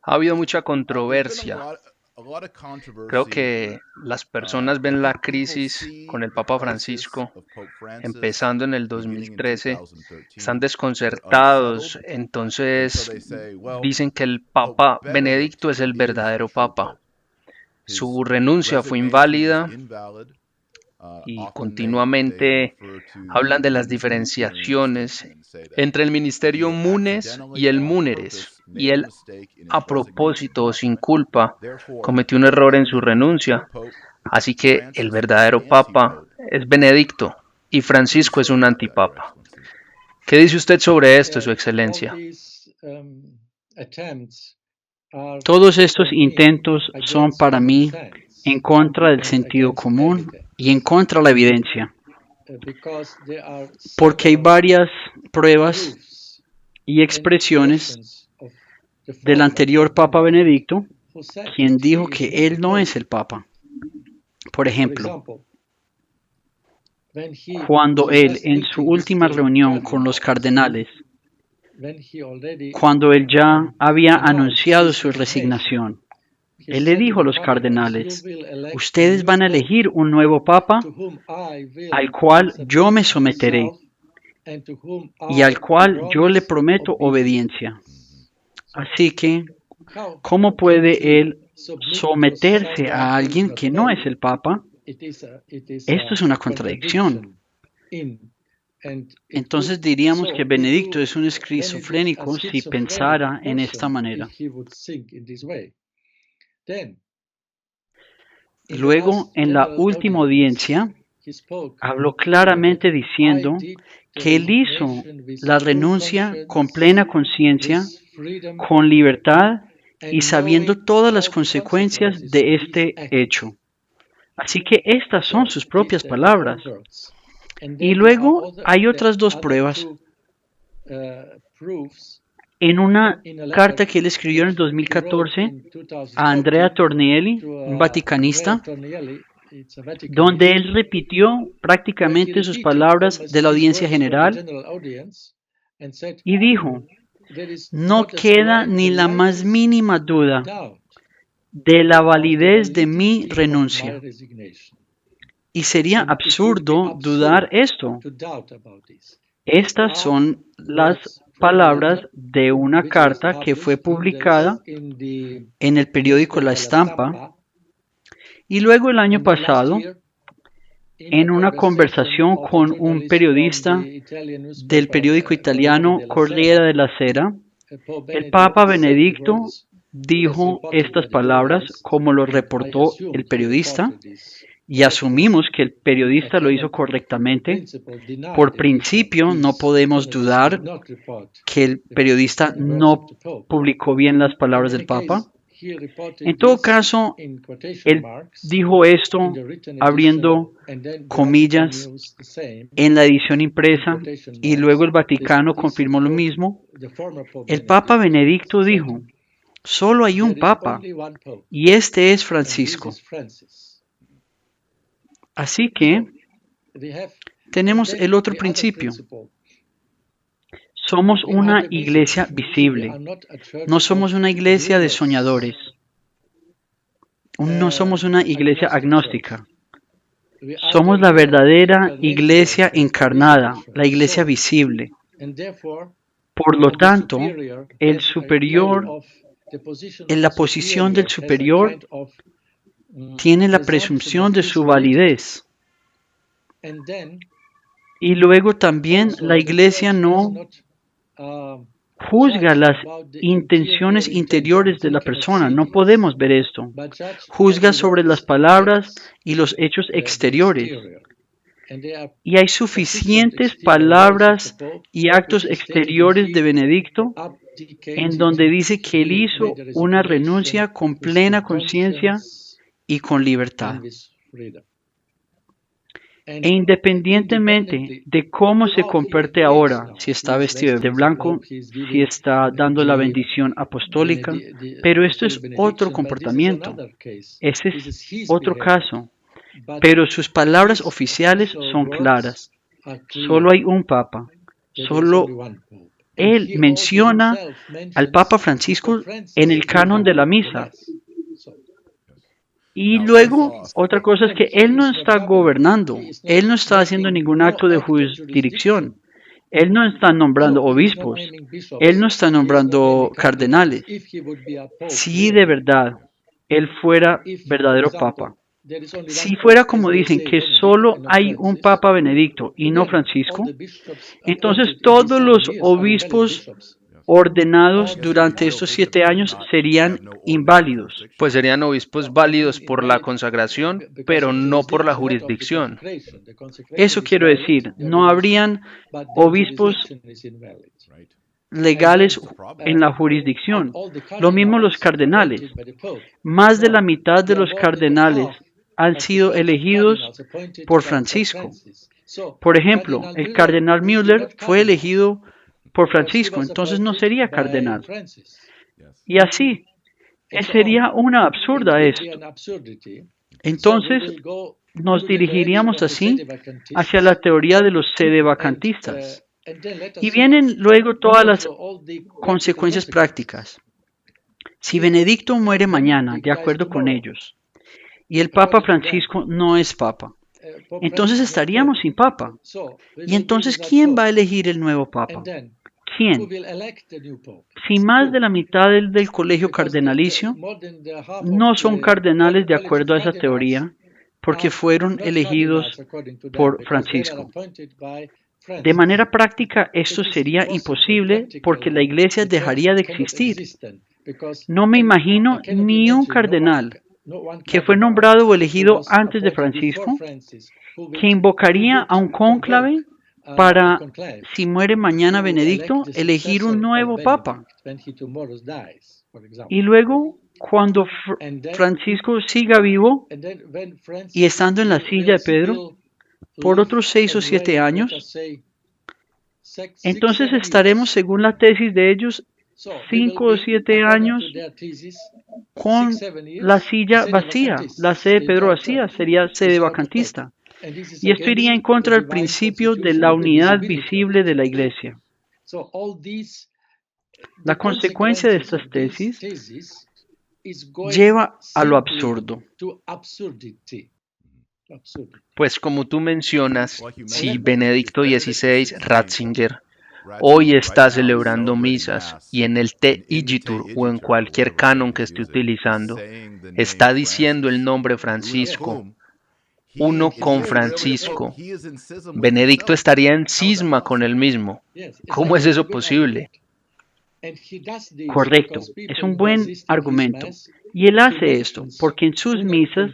Ha habido mucha There's been controversia. a lot of Creo controversy. que las personas ven la People crisis con see el the Papa crisis Francisco of Pope Francis empezando en el beginning in 2013, están 2013 as desconcertados, unsettled, and so entonces they say, well, dicen que el Pope Papa Benedict Benedicto es el is the verdadero true Papa. Pope. His Su renuncia fue resignation is inválida invalid. y Often they continuamente refer to hablan the de las Unitarian diferenciaciones statement and say that entre el he ministerio has Munes y accidentally, el on Múneres, purpose, y made a él, mistake in his a resignation propósito o sin document. culpa, Therefore, cometió un Pope error en su Benedict is the true renuncia. Pope. Así que el Francis is the verdadero Papa anti-Pope. es Benedicto y Please Francisco es show un me that, Your antipapa. Excellency. ¿Qué dice usted sobre esto, Su Excelencia? Todos estos intentos son para mí en contra del sentido común y en contra de la evidencia, porque hay varias pruebas y expresiones del anterior Papa Benedicto, quien dijo que él no es el Papa. Por ejemplo, cuando él en su última reunión con los cardenales, cuando él ya había anunciado su resignación, él le dijo a los cardenales, ustedes van a elegir un nuevo papa al cual yo me someteré y al cual yo le prometo obediencia. Así que, ¿cómo puede él someterse a alguien que no es el papa? Esto es una contradicción. Entonces diríamos que Benedicto es un esquizofrénico si pensara en esta manera. Luego, en la última audiencia, habló claramente diciendo que él hizo la renuncia con plena conciencia, con libertad y sabiendo todas las consecuencias de este hecho. Así que estas son sus propias palabras. Y luego hay otras dos pruebas. En una carta que él escribió en el 2014 a Andrea Tornielli, un vaticanista, donde él repitió prácticamente sus palabras de la audiencia general y dijo, no queda ni la más mínima duda de la validez de mi renuncia. Y sería absurdo dudar esto. Estas son las palabras de una carta que fue publicada en el periódico La Estampa y luego el año pasado en una conversación con un periodista del periódico italiano Corriere della Sera, el Papa Benedicto dijo estas palabras como lo reportó el periodista y asumimos que el periodista lo hizo correctamente. Por principio no podemos dudar que el periodista no publicó bien las palabras del Papa. En todo caso, él dijo esto abriendo comillas en la edición impresa y luego el Vaticano confirmó lo mismo. El Papa Benedicto dijo, solo hay un Papa y este es Francisco. Así que tenemos el otro principio. Somos una iglesia visible. No somos una iglesia de soñadores. No somos una iglesia agnóstica. Somos la verdadera iglesia encarnada, la iglesia visible. Por lo tanto, el superior, en la posición del superior, tiene la presunción de su validez. Y luego también la iglesia no juzga las intenciones interiores de la persona. No podemos ver esto. Juzga sobre las palabras y los hechos exteriores. Y hay suficientes palabras y actos exteriores de Benedicto en donde dice que él hizo una renuncia con plena conciencia y con libertad. E independientemente de cómo se comporte ahora, si está vestido de blanco, si está dando la bendición apostólica, pero esto es otro comportamiento, ese es otro caso, pero sus palabras oficiales son claras. Solo hay un Papa, solo él menciona al Papa Francisco en el canon de la misa. Y luego, otra cosa es que él no está gobernando, él no está haciendo ningún acto de jurisdicción, él no está nombrando obispos, él no está nombrando cardenales. Si de verdad él fuera verdadero papa, si fuera como dicen que solo hay un Papa Benedicto y no Francisco, entonces todos los obispos ordenados durante estos 7 años serían inválidos. Pues serían obispos válidos por la consagración, pero no por la jurisdicción. Eso quiero decir, no habrían obispos legales en la jurisdicción. Lo mismo los cardenales. Más de la mitad de los cardenales han sido elegidos por Francisco. Por ejemplo, el cardenal Müller fue elegido por Francisco, entonces no sería cardenal. Y así, sería una absurda esto. Entonces, nos dirigiríamos así hacia la teoría de los sedevacantistas. Y vienen luego todas las consecuencias prácticas. Si Benedicto muere mañana, de acuerdo con ellos, y el Papa Francisco no es Papa, entonces estaríamos sin Papa. Y entonces, ¿quién va a elegir el nuevo Papa? ¿Quién? Si más de la mitad del colegio cardenalicio no son cardenales de acuerdo a esa teoría, porque fueron elegidos por Francisco. De manera práctica, esto sería imposible porque la Iglesia dejaría de existir. No me imagino ni un cardenal que fue nombrado o elegido antes de Francisco que invocaría a un cónclave para, si muere mañana Benedicto, elegir un nuevo papa. Y luego, cuando Francisco siga vivo y estando en la silla de Pedro por otros 6 o 7 años, entonces estaremos, según la tesis de ellos, 5 o 7 años con la silla vacía, la sede de Pedro vacía, sería sede vacantista. Y esto iría en contra del principio de la unidad visible de la Iglesia. La consecuencia de estas tesis lleva a lo absurdo. Pues como tú mencionas, si Benedicto XVI Ratzinger hoy está celebrando misas y en el Te Igitur o en cualquier canon que esté utilizando, está diciendo el nombre Francisco, uno con Francisco, Benedicto estaría en cisma con él mismo. ¿Cómo es eso posible? Correcto, es un buen argumento. Y él hace esto porque en sus misas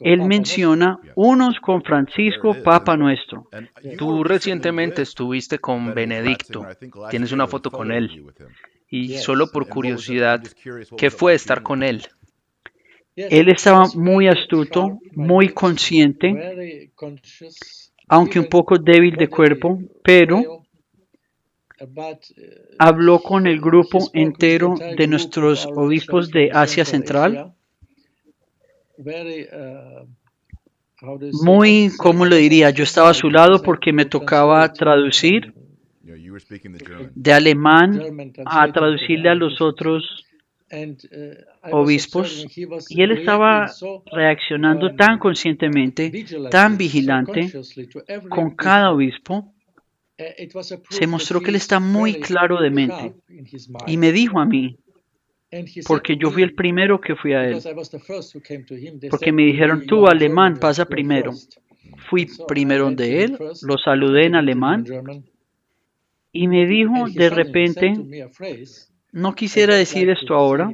él menciona unos con Francisco, Papa nuestro. Tú recientemente estuviste con Benedicto, tienes una foto con él. Y solo por curiosidad, ¿qué fue estar con él? Él estaba muy astuto, muy consciente, aunque un poco débil de cuerpo, pero habló con el grupo entero de nuestros obispos de Asia Central. Muy, ¿cómo le diría? Yo estaba a su lado porque me tocaba traducir de alemán a traducirle a los otros obispos, y él estaba reaccionando tan conscientemente, tan vigilante con cada obispo. Se mostró que él está muy claro de mente y me dijo a mí, porque yo fui el primero que fui a él, porque me dijeron, tú alemán, pasa primero. Fui primero donde él, lo saludé en alemán y me dijo de repente, no quisiera decir esto ahora,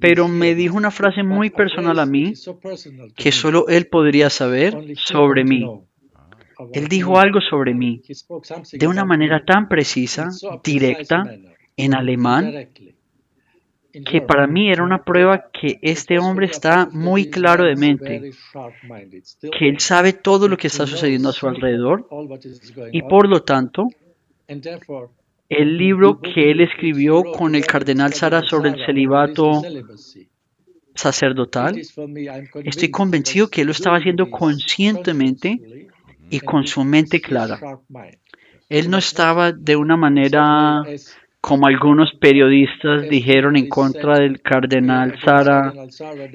pero me dijo una frase muy personal a mí que solo él podría saber sobre mí. Él dijo algo sobre mí de una manera tan precisa, directa, en alemán, que para mí era una prueba que este hombre está muy claro de mente, que él sabe todo lo que está sucediendo a su alrededor y por lo tanto, el libro que él escribió con el cardenal Sara sobre el celibato sacerdotal, estoy convencido que él lo estaba haciendo conscientemente y con su mente clara. Él no estaba de una manera como algunos periodistas dijeron en contra del cardenal Sara,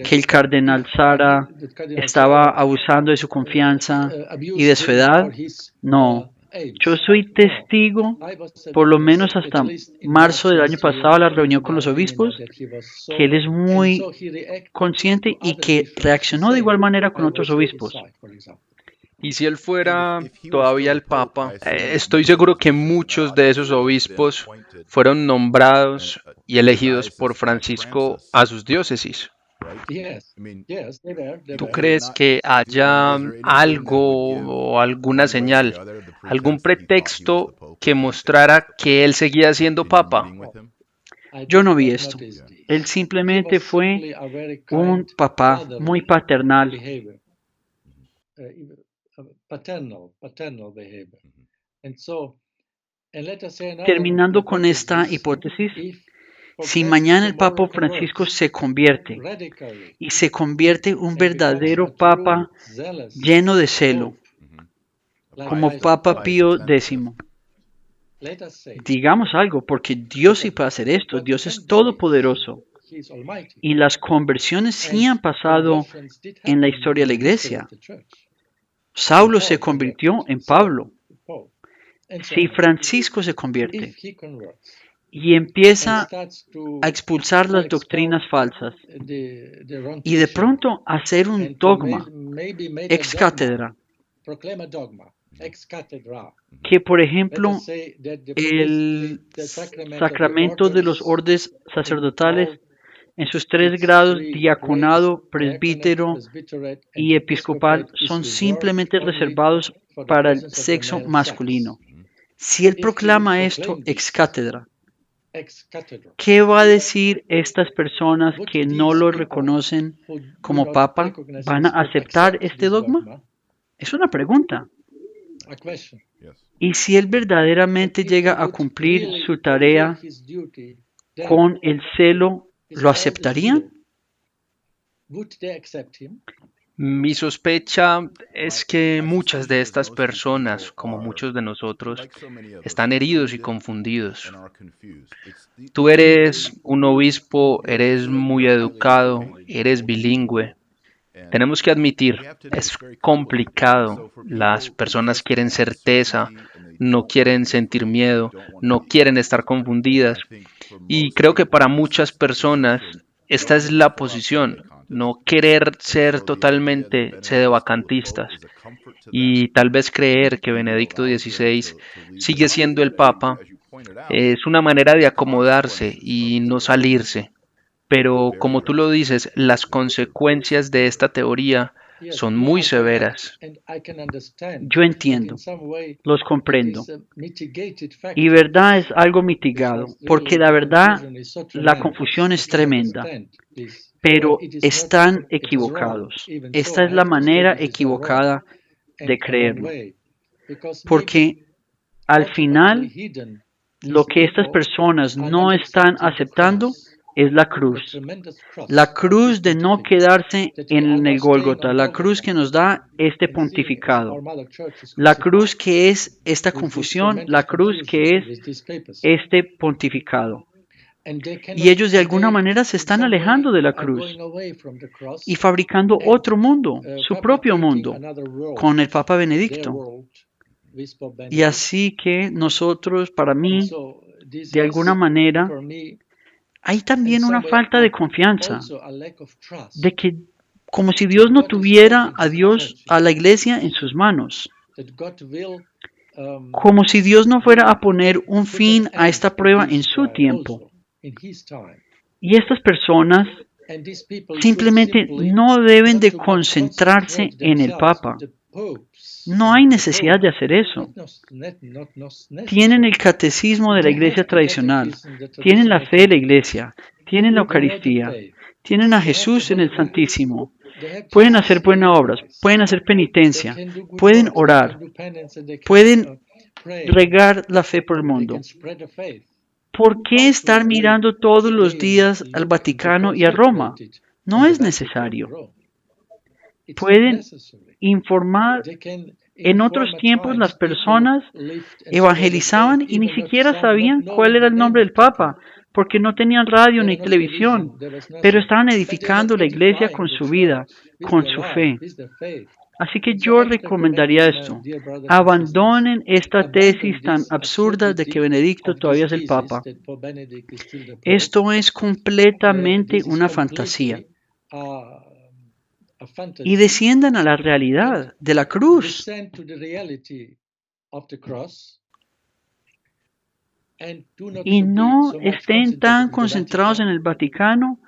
que el cardenal Sara estaba abusando de su confianza y de su edad. No, yo soy testigo, por lo menos hasta marzo del año pasado, a la reunión con los obispos, que él es muy consciente y que reaccionó de igual manera con otros obispos. Y si él fuera todavía el Papa, estoy seguro que muchos de esos obispos fueron nombrados y elegidos por Francisco a sus diócesis. ¿Tú crees que haya algo o alguna señal, algún pretexto que mostrara que él seguía siendo Papa? Yo no vi esto. Él simplemente fue un papá muy paternal. Terminando con esta hipótesis, si mañana el Papa Francisco se convierte y se convierte un verdadero Papa lleno de celo, como Papa Pío X, digamos algo, porque Dios sí puede hacer esto, Dios es todopoderoso. Y las conversiones sí han pasado en la historia de la iglesia. Saulo se convirtió en Pablo. Si Francisco se convierte y empieza a expulsar las doctrinas falsas y de pronto hacer un dogma ex cátedra, que por ejemplo el sacramento de los órdenes sacerdotales en sus 3 grados, diaconado, presbítero y episcopal, son simplemente reservados para el sexo masculino. Si él proclama esto ex cátedra, ¿qué va a decir estas personas que no lo reconocen como papa? ¿Van a aceptar este dogma? Es una pregunta. Y si él verdaderamente llega a cumplir su tarea con el celo, ¿lo aceptarían? Mi sospecha es que muchas de estas personas, como muchos de nosotros, están heridos y confundidos. Tú eres un obispo, eres muy educado, eres bilingüe. Tenemos que admitir, es complicado. Las personas quieren certeza, no quieren sentir miedo, no quieren estar confundidas. Y creo que para muchas personas esta es la posición, no querer ser totalmente sedevacantistas y tal vez creer que Benedicto XVI sigue siendo el Papa es una manera de acomodarse y no salirse. Pero como tú lo dices, las consecuencias de esta teoría son muy severas. Yo entiendo, los comprendo. Y verdad es algo mitigado, porque la verdad, la confusión es tremenda. Pero están equivocados. Esta es la manera equivocada de creerlo. Porque al final, lo que estas personas no están aceptando es la cruz. La cruz de no quedarse en el Gólgota, la cruz que nos da este pontificado, la cruz que es esta confusión, la cruz que es este pontificado. Y ellos de alguna manera se están alejando de la cruz y fabricando otro mundo, su propio mundo, con el Papa Benedicto. Y así que nosotros, para mí, de alguna manera, hay también una falta de confianza, de que como si Dios no tuviera a Dios, a la iglesia en sus manos, como si Dios no fuera a poner un fin a esta prueba en su tiempo. Y estas personas simplemente no deben de concentrarse en el Papa. No hay necesidad de hacer eso. Tienen el catecismo de la iglesia tradicional, tienen la fe de la iglesia, tienen la Eucaristía, tienen a Jesús en el Santísimo, pueden hacer buenas obras, pueden hacer penitencia, pueden orar, pueden regar la fe por el mundo. ¿Por qué estar mirando todos los días al Vaticano y a Roma? No es necesario. Pueden informar En otros tiempos las personas evangelizaban y ni siquiera sabían cuál era el nombre del Papa, porque no tenían radio ni televisión, pero estaban edificando la iglesia con su vida, con su fe. Así que yo recomendaría esto. Abandonen esta tesis tan absurda de que Benedicto todavía es el Papa. Esto es completamente una fantasía. Y desciendan a la realidad de la cruz. Y no estén tan concentrados en el Vaticano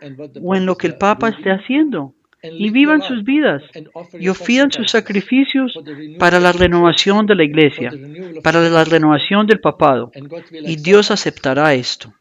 o en lo que el Papa esté haciendo. Y vivan sus vidas y ofrezcan sus sacrificios para la renovación de la iglesia, para la renovación del papado. Y Dios aceptará esto.